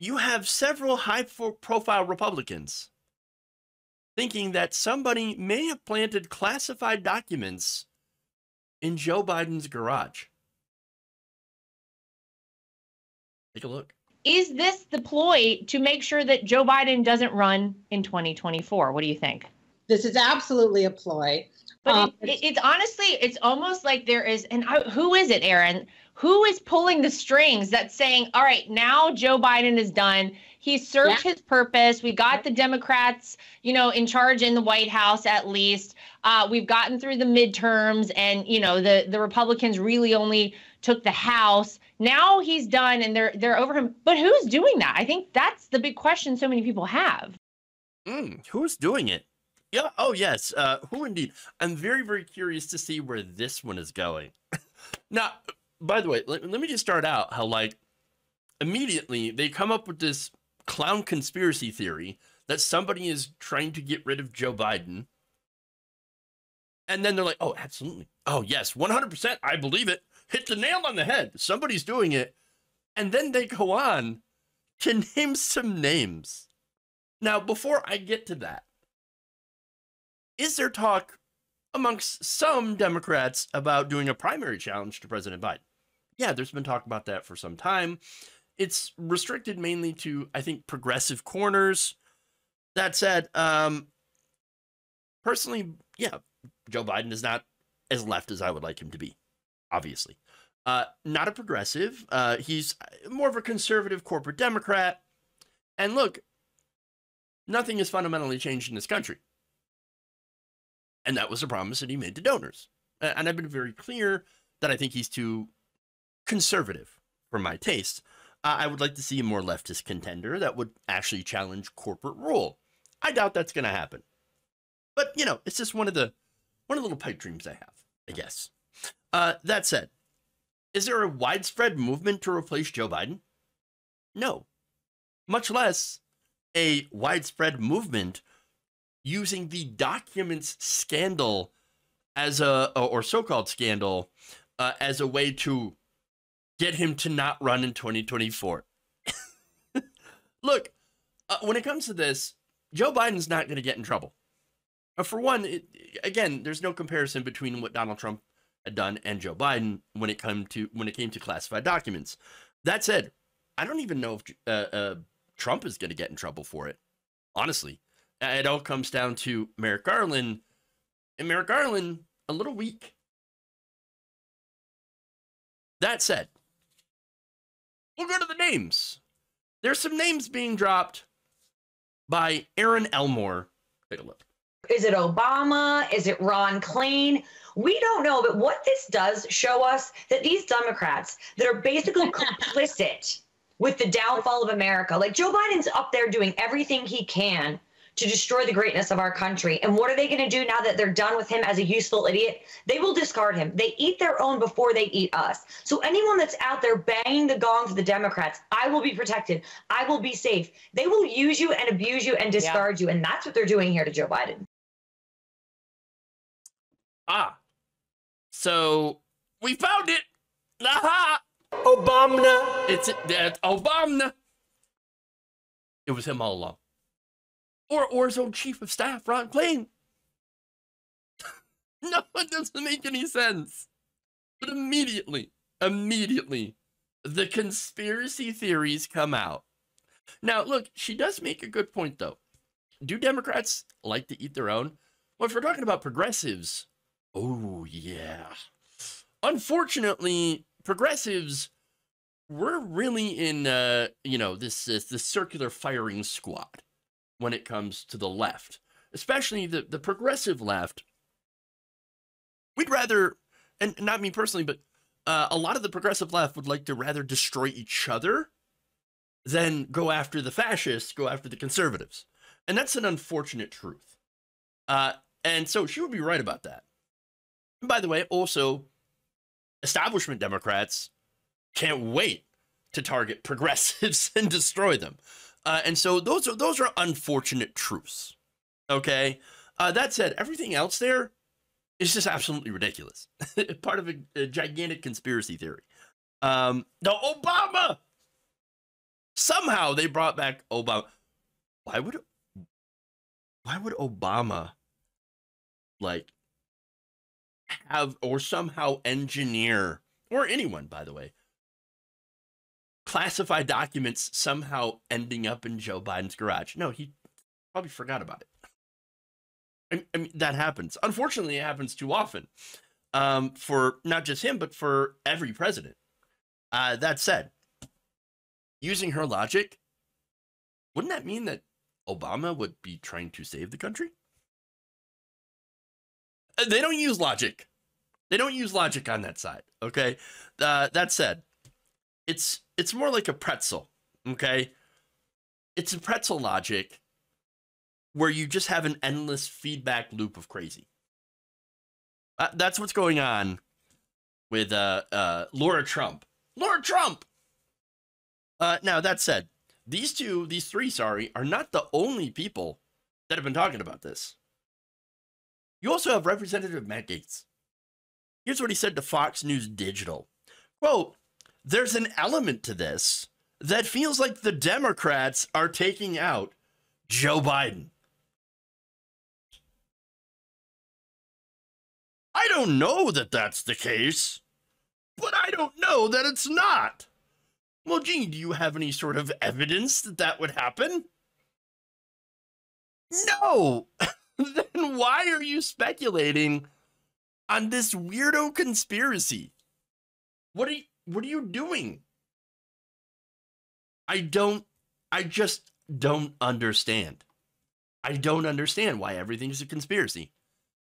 you have several high-profile Republicans thinking that somebody may have planted classified documents in Joe Biden's garage. Take a look. Is this the ploy to make sure that Joe Biden doesn't run in 2024? What do you think? This is absolutely a ploy. But it's honestly, it's almost like there is, and who is it, Aaron? Who is pulling the strings that's saying, all right, now Joe Biden is done. He's served his purpose. We got the Democrats, in charge in the White House, at least. We've gotten through the midterms, and, the Republicans really only took the House. Now he's done, and they're over him. But who's doing that? I think that's the big question so many people have. Who's doing it? Yeah. Oh, yes. Who indeed? I'm very, very curious to see where this one is going. Now, by the way, let me just start out how, immediately they come up with this clown conspiracy theory that somebody is trying to get rid of Joe Biden. And then they're like, oh, absolutely. Oh, yes, 100%. I believe it. Hit the nail on the head. Somebody's doing it. And then they go on to name some names. Now, before I get to that, is there talk amongst some Democrats about doing a primary challenge to President Biden? Yeah, there's been talk about that for some time. It's restricted mainly to, I think, progressive corners. That said, personally, yeah, Joe Biden is not as left as I would like him to be, obviously. Not a progressive. He's more of a conservative corporate Democrat. And look, nothing has fundamentally changed in this country. And that was a promise that he made to donors. And I've been very clear that I think he's too conservative for my taste. I would like to see a more leftist contender that would actually challenge corporate rule. I doubt that's going to happen. But, it's just one of the little pipe dreams I have, I guess. That said, is there a widespread movement to replace Joe Biden? No. Much less a widespread movement using the documents scandal as or so-called scandal, as a way to get him to not run in 2024. Look, when it comes to this, Joe Biden's not going to get in trouble. For one, again, there's no comparison between what Donald Trump had done and Joe Biden when it came to classified documents. That said, I don't even know if Trump is going to get in trouble for it. Honestly, it all comes down to Merrick Garland, and Merrick Garland a little weak. That said, we'll go to the names. There's some names being dropped by Aaron Elmore. Take a look. Is it Obama? Is it Ron Klain? We don't know, but what this does show us that these Democrats that are basically complicit with the downfall of America, like Joe Biden's up there doing everything he can to destroy the greatness of our country. And what are they going to do now that they're done with him as a useful idiot? They will discard him. They eat their own before they eat us. So anyone that's out there banging the gong for the Democrats, I will be protected. I will be safe. They will use you and abuse you and discard you. And that's what they're doing here to Joe Biden. So we found it. Aha! Obama. It's Obama. It was him all along. Or his own chief of staff, Ron Klain. No, it doesn't make any sense. But immediately, the conspiracy theories come out. Now, look, she does make a good point, though. Do Democrats like to eat their own? Well, if we're talking about progressives, oh, yeah. Unfortunately, progressives, we're really in, this circular firing squad when it comes to the left, especially the progressive left. We'd rather, and not me personally, but a lot of the progressive left would like to rather destroy each other than go after the fascists, go after the conservatives. And that's an unfortunate truth. And so she would be right about that. And by the way, also, establishment Democrats can't wait to target progressives and destroy them. And so those are unfortunate truths. Okay. That said, everything else there is just absolutely ridiculous. Part of a gigantic conspiracy theory. Now, Obama. Somehow they brought back Obama. Why would Obama like have or somehow engineer, or anyone, by the way, classified documents somehow ending up in Joe Biden's garage? No, he probably forgot about it. I mean, that happens. Unfortunately, it happens too often for not just him, but for every president. That said, using her logic, wouldn't that mean that Obama would be trying to save the country? They don't use logic. They don't use logic on that side, okay? That said, it's more like a pretzel, okay? It's a pretzel logic where you just have an endless feedback loop of crazy. That's what's going on with Lara Trump. Lara Trump! Now, that said, these three, are not the only people that have been talking about this. You also have Representative Matt Gaetz. Here's what he said to Fox News Digital. Quote, "There's an element to this that feels like the Democrats are taking out Joe Biden. I don't know that that's the case, but I don't know that it's not. Well, gee, do you have any sort of evidence that that would happen? No. Then why are you speculating on this weirdo conspiracy? What are you doing? I just don't understand. I don't understand why everything is a conspiracy.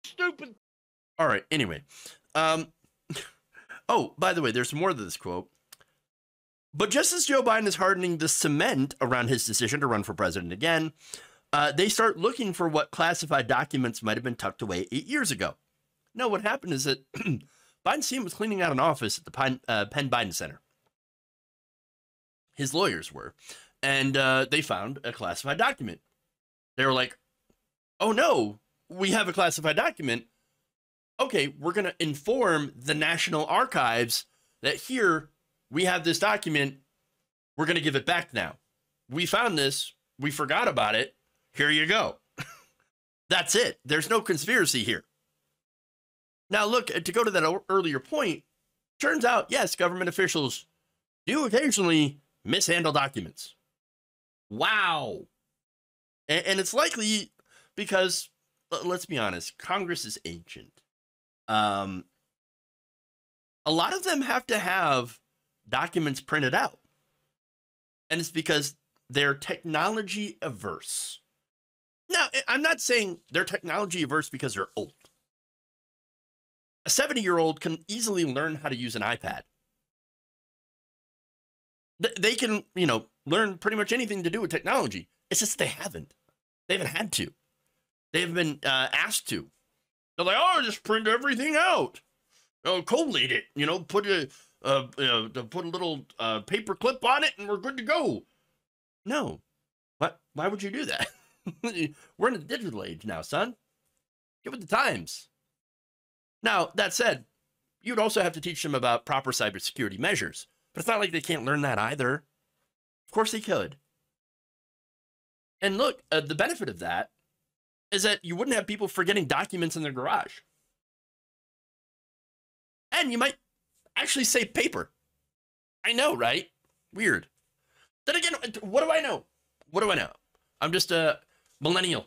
Stupid. All right, anyway. Oh, by the way, there's more to this quote. But just as Joe Biden is hardening the cement around his decision to run for president again, they start looking for what classified documents might have been tucked away 8 years ago. No, what happened is that Biden's team was cleaning out an office at the Penn Biden Center. His lawyers were, and they found a classified document. They were like, oh no, we have a classified document. Okay, we're going to inform the National Archives that here we have this document. We're going to give it back now. We found this. We forgot about it. Here you go. That's it. There's no conspiracy here. Now, look, to go to that earlier point, turns out, yes, government officials do occasionally mishandle documents. Wow. And it's likely because, let's be honest, Congress is ancient. A lot of them have to have documents printed out. And it's because they're technology averse. Now, I'm not saying they're technology averse because they're old. A 70-year-old can easily learn how to use an iPad. They can, learn pretty much anything to do with technology. It's just they haven't. They haven't had to. They've been asked to. They're like, oh, just print everything out. Collate it, put a little paper clip on it and we're good to go. No. Why would you do that? We're in a digital age now, son. Get with the times. Now, that said, you'd also have to teach them about proper cybersecurity measures. But it's not like they can't learn that either. Of course they could. And look, the benefit of that is that you wouldn't have people forgetting documents in their garage. And you might actually save paper. I know, right? Weird. Then again, what do I know? What do I know? I'm just a millennial.